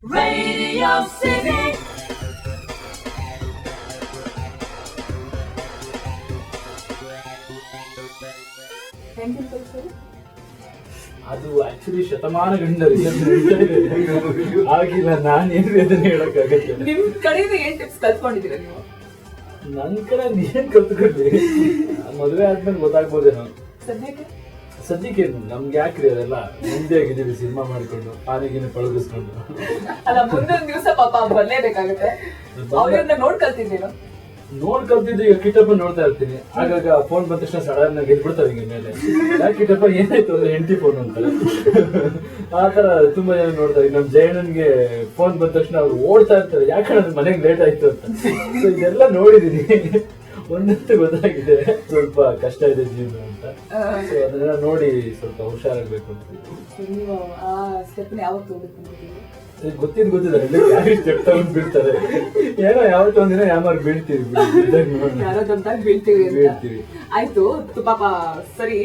Radio City. ಅದು actually ಶತಮಾನ ಗಂಡರು ಆಗಿಲ್ಲ. ನಾನೇನು ಅದನ್ನ ಹೇಳಕ್ಕಾಗತ್ತೆ. ನಿಮ್ ಕಡೆಯಿಂದ ಏನ್ ಟಿಪ್ಸ್ ಕಲ್ತ್ಕೊಂಡಿದ್ದೀರಾ ನೀವು? ನನ್ ಕಡೆ ನೀನ್ ಕಲ್ತ್ಕೊಂಡ್ರಿ. ಮದುವೆ ಆದ್ಮೇಲೆ ಗೊತ್ತಾಗ್ಬೋದೇನೋ. ಸದ್ಯಕ್ಕೆ ನಮ್ಗೆ ಯಾಕ್ರಿ ಅದೆಲ್ಲ ಮುಂದೆ ಆಗಿದ್ದೀವಿ ಸಿನಿಮಾ ಮಾಡ್ಕೊಂಡು ಪಾನಿಗಿನ ಪಳಗಿಸ್ಕೊಂಡು. ಅಲ್ಲ, ಮುಂದೊಂದ್ ದಿವಸ ಪಾಪ ಬರ್ಲೇಬೇಕಾಗುತ್ತೆ. ಅವ್ರನ್ನ ನೋಡ್ ಕಲ್ತಿದ್ದು ಈಗ ಕಿಟ್ಟಪ್ಪ ನೋಡ್ತಾ ಇರ್ತೀನಿ. ಆಗಾಗ ಫೋನ್ ಬಂದ ತಕ್ಷಣ ಸಡನ್ ಆಗಿ ಗೆದ್ಬಿಡ್ತಾರೆ ಹಿಂಗೆ ಮೇಲೆ. ಯಾಕೆ ಕಿಟ್ಟಪ್ಪ ಏನಾಯ್ತು ಅಂದ್ರೆ ಹೆಂಡತಿ ಫೋನ್ ಅಂತ ಆತರ ತುಂಬಾ ಜನ ನೋಡ್ತಾರೆ. ನಮ್ ಜಯಣ್ಣನ್ಗೆ ಫೋನ್ ಬಂದ ತಕ್ಷಣ ಅವ್ರು ಓಡ್ತಾ ಇರ್ತಾರೆ, ಯಾಕಂದ್ರೆ ಮನೆಗೆ ಲೇಟ್ ಆಯ್ತು ಅಂತ. ಸೊ ಇದೆಲ್ಲ ನೋಡಿದೀನಿ, ಒಂದಂತೂ ಗೊತ್ತಾಗಿದೆ ಸ್ವಲ್ಪ ಕಷ್ಟ ಇದೆ ಜೀವನ ಅಂತ. ಸೊ ಅದನ್ನೆಲ್ಲ ನೋಡಿ ಸ್ವಲ್ಪ ಹುಷಾರಾಗ್ಬೇಕು ಅಂತ. ಗೊತ್ತಿದ್ದಾರೆ ಯಾರು ಸ್ಟೆಪ್ ತಗೊಂಡ್ ಬೀಳ್ತಾರೆ, ಏನೋ ಯಾವತ್ತೋ ಒಂದಿನ ಯಾರು ಬೀಳ್ತೀವಿ. ಆಯ್ತು ಪಾಪ. ಸರಿ,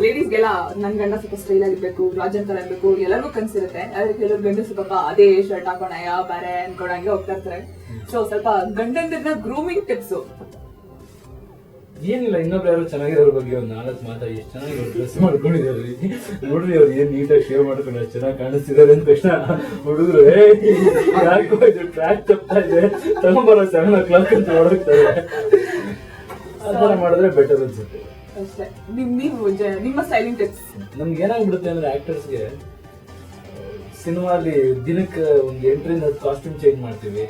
ಲೇಡೀಸ್ಗೆಲ್ಲ ನನ್ ಗಂಡ ಸ್ವಲ್ಪ ಸ್ಟೈಲ್ ಆಗಿರ್ಬೇಕು, ರಾಜನ್ ತರ ಇರ್ಬೇಕು, ಎಲ್ಲರಿಗೂ ಕನ್ಸಿರುತ್ತೆ. ಕೆಲವ್ರು ಗಂಡಸು ಪಾಪ ಅದೇ ಶರ್ಟ್ ಹಾಕೋಣಯ್ಯ ಬೇರೆ ಅನ್ಕೊಂಡಂಗೆ ಹೋಗ್ತಾ ಇರ್ತಾರೆ. ಸೊ ಸ್ವಲ್ಪ ಗಂಡಂದಿರ್ನ ಗ್ರೂಮಿಂಗ್ ಟಿಪ್ಸ್ ಏನಿಲ್ಲ. ಇನ್ನೊಬ್ರು ಯಾರು ಚೆನ್ನಾಗಿರೋರ ಬಗ್ಗೆ ಒಂದು 4 ಮಾತಾ ಎಷ್ಟು ಚೆನ್ನಾಗಿ ಡ್ರೆಸ್ ಮಾಡ್ಕೊಂಡಿದ್ದಾರೆ ನೋಡ್ರಿ, ಅವ್ರು ಏನ್ ನೀಟಾಗಿ ಶೇವ್ ಮಾಡ್ಕೊಂಡು ಅಷ್ಟು ಚೆನ್ನಾಗಿ ಕಾಣಿಸ್ತಿದ್ದಾರೆ ಅಂದ ತಕ್ಷಣ ಹುಡುಗರು ಯಾಕೋ ಇದು ಟ್ರ್ಯಾಕ್ ತಪ್ತಾ ಇದೆ ತಗೊಂಬರೋ 7 o'clock ಅಂತ ಹೊರಡ್ತಾರೆ. ಅದನ್ನ ಮಾಡಿದ್ರೆ ಬೆಟರ್ ಅನ್ಸುತ್ತೆ. ನಿಮ್ಮ ಸ್ಟೈಲಿಂಗ್ ಟಿಪ್ಸ್ ನಮ್ಗೆ ಏನಾಗ್ಬಿಡುತ್ತೆ ಅಂದ್ರೆ ಆಕ್ಟರ್ಸ್ಗೆ ಸಿನಿಮಾಲಿ ದಿನಕ್ಕೆ ಒಂದು 8 ರಿಂದ 10 ಕಾಸ್ಟ್ಯೂಮ್ ಚೇಂಜ್ ಮಾಡ್ತೀವಿ.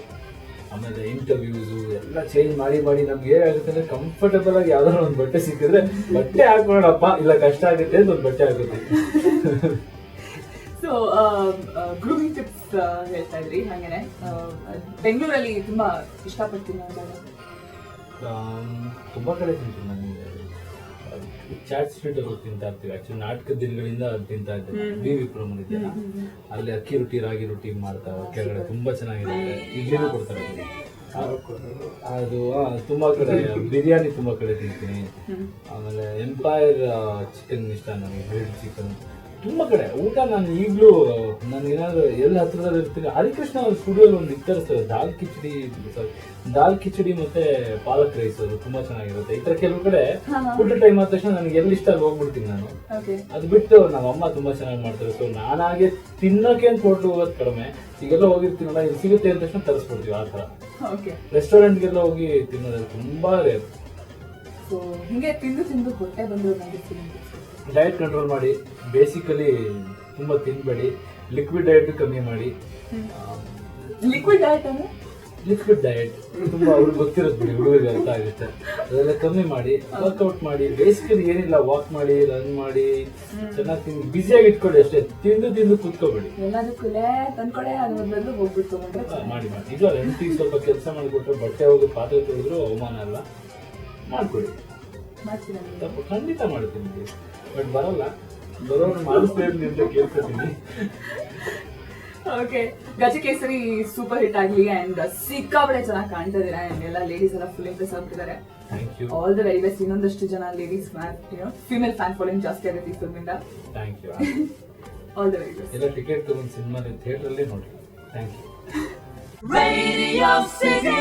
ಆಮೇಲೆ ಇಂಟರ್ವ್ಯೂಸ್ ಎಲ್ಲ ಚೇಂಜ್ ಮಾಡಿ ನಮ್ಗೆ ಏನಾಗುತ್ತೆ ಅಂದ್ರೆ ಕಂಫರ್ಟಬಲ್ ಆಗಿ ಯಾವ್ದಾದ್ರು ಒಂದು ಬಟ್ಟೆ ಸಿಕ್ಕಿದ್ರೆ ಬಟ್ಟೆ ಹಾಕೋಣಪ್ಪ, ಇಲ್ಲ ಕಷ್ಟ ಆಗುತ್ತೆ ಅಂತ ಒಂದು ಬಟ್ಟೆ ಆಗುತ್ತೆ. ಸೊ ಗ್ರೂಮಿಂಗ್ ಟಿಪ್ಸ್ ಹೇಳ್ತಾ ಇದ್ರಿ. ಹಾಗೇನೆ ಬೆಂಗಳೂರಲ್ಲಿ ತುಂಬಾ ಇಷ್ಟಪಡ್ತೀನಿ ತುಂಬಾ ಕಡೆ ತಿಂತೀನಿ. ನನಗೆ ಚಾಟ್ ಸ್ಟ್ರೀಟ್ ಅಲ್ಲಿ ತಿಂತಾ ಇರ್ತೀವಿ. ಆಕ್ಚುಲಿ ನಾಟಕದ ದಿನಗಳಿಂದ ತಿಂತಾ ಇದ್ದೇನೆ. ವಿ ವಿಕ್ರಮ್ ಇದೆಯಲ್ಲ, ಅಲ್ಲಿ ಅಕ್ಕಿ ರೊಟ್ಟಿ ರಾಗಿ ರೊಟ್ಟಿ ಮಾಡ್ತಾರೆ ಕೆಳಗಡೆ, ತುಂಬಾ ಚೆನ್ನಾಗಿರುತ್ತೆ. ಇಡ್ಲಿನೂ ಕೊಡ್ತಾರೆ ಅದು. ತುಂಬಾ ಕಡೆ ಬಿರಿಯಾನಿ ತುಂಬಾ ಕಡೆ ತಿಂತೀನಿ. ಆಮೇಲೆ ಎಂಪೈರ್ ಚಿಕನ್ ಇಷ್ಟ ನನಗೆ, ಗ್ರಿಲ್ಡ್ ಚಿಕನ್. ತುಂಬಾ ಕಡೆ ಊಟ ನಾನು ಈಗಲೂ ಏನಾದ್ರು ಎಲ್ಲಿ ಹತ್ರದಲ್ಲಿ ಇರ್ತೀನಿ. ಹರಿಕೃಷ್ಣ ಅವ್ರ ಸ್ಟುಡಿಯೋಲ್ಲಿ ಒಂದು ಇತ್ತರಿಸ್ತಾರೆ ದಾಲ್ ಕಿಚಡಿ ಮತ್ತೆ ಪಾಲಕ್ ರೈಸ್, ಅದು ತುಂಬಾ ಚೆನ್ನಾಗಿರುತ್ತೆ. ಈ ತರ ಕೆಲವು ಕಡೆ ಫುಡ್ ಟೈಮ್ ಆದ ತಕ್ಷಣ ನನಗೆ ಎಲ್ಲಿ ಇಷ್ಟ ಅಲ್ಲಿ ಹೋಗ್ಬಿಡ್ತೀನಿ ನಾನು. ಅದು ಬಿಟ್ಟು ನಮ್ಮ ಅಮ್ಮ ತುಂಬಾ ಚೆನ್ನಾಗಿ ಮಾಡ್ತಾರೆ. ಸೊ ನಾನಾಗೆ ತಿನ್ನೋಕೆ ಅಂತ ಹೊರಟು ಹೋಗೋದು ಕಡಿಮೆ. ಈಗೆಲ್ಲ ಹೋಗಿರ್ತೀನಲ್ಲ, ಇದು ಸಿಗುತ್ತೆ ಅಂತ ತಕ್ಷಣ ತರಿಸ್ಬಿಡ್ತೀವಿ. ಆ ತರ ರೆಸ್ಟೋರೆಂಟ್ಗೆಲ್ಲ ಹೋಗಿ ತಿನ್ನೋದು ತುಂಬಾ ರೇರ್. ಹಿಂಗೆ ತಿಂದು ಹೊಟ್ಟೆ ಬಂದು ಡಯಟ್ ಕಂಟ್ರೋಲ್ ಮಾಡಿ. ಬೇಸಿಕಲಿ ತುಂಬಾ ತಿನ್ಬೇಡಿ. ಲಿಕ್ವಿಡ್ ಡಯಟ್ ಕಮ್ಮಿ ಮಾಡಿ. ಲಿಕ್ವಿಡ್ ಡಯಟ್ ತುಂಬಾ ಅವ್ರಿಗೆ ಗೊತ್ತಿರುತ್ತೆ ಬಿಡಿ, ಹುಡುಗರಿಗೆ ಅರ್ಥ ಆಗುತ್ತೆ. ಅದೆಲ್ಲ ಕಮ್ಮಿ ಮಾಡಿ, ವರ್ಕೌಟ್ ಮಾಡಿ. ಬೇಸಿಕಲಿ ಏನಿಲ್ಲ, ವಾಕ್ ಮಾಡಿ, ರನ್ ಮಾಡಿ, ಚೆನ್ನಾಗಿ ತಿಂದು ಬಿಸಿಯಾಗಿ ಇಟ್ಕೊಳ್ಳಿ ಅಷ್ಟೇ. ತಿಂದು ಕೂತ್ಕೋಬೇಡಿ. ಮಾಡಿ ಈಗ ಹೆಂಡತಿಗೆ ಸ್ವಲ್ಪ ಕೆಲಸ ಮಾಡಿಕೊಟ್ರೆ, ಬಟ್ಟೆ ಹೋಗಿ ಪಾತ್ರೆ ತೊಳೆದ್ರು ಅವಮಾನ ಅಲ್ಲ, ಮಾಡ್ಕೊಡಿ. ತಪ್ಪು ಖಂಡಿತ ಮಾಡ್ತೀನಿ, ಬಟ್ ಬರೋರು ಮಾಡಿಸ್ಬೇಕು ಅಂತ ಕೇಳ್ಕೊತೀನಿ. ಓಕೆ, ಗಜಕೇಸರಿ ಸೂಪರ್ ಹಿಟ್ ಆಗ್ಲಿ ಅಂಡ್ ಸಿಕ್ಕಾಪಟ್ಟೆ ಚೆನ್ನಾಗಿ ಕಾಣ್ತಾ ಇದೀರಾ. ಎಲ್ಲ ಲೇಡೀಸ್ ಎಲ್ಲ ಫುಲ್ ಇಂಪ್ರೆಸ್ ಆಗ್ತಿದ್ದಾರೆ. All the very best. ಇನ್ನೊಂದಷ್ಟು ಜನ ಲೇಡೀಸ್ ಫೀಮೇಲ್ ಫ್ಯಾನ್ ಫಾಲೋಯಿಂಗ್ ಜಾಸ್ತಿ ಆಗುತ್ತೆ ಈ ಫಿಲ್ಮ್ ಇಂದ. Thank you. All the very best. ಎಲ್ಲ ಟಿಕೆಟ್ ತಗೊಂಡು ಸಿನಿಮಾ ಥಿಯೇಟರ್ ಅಲ್ಲೇ ನೋಡಿ. Thank you. Radio City.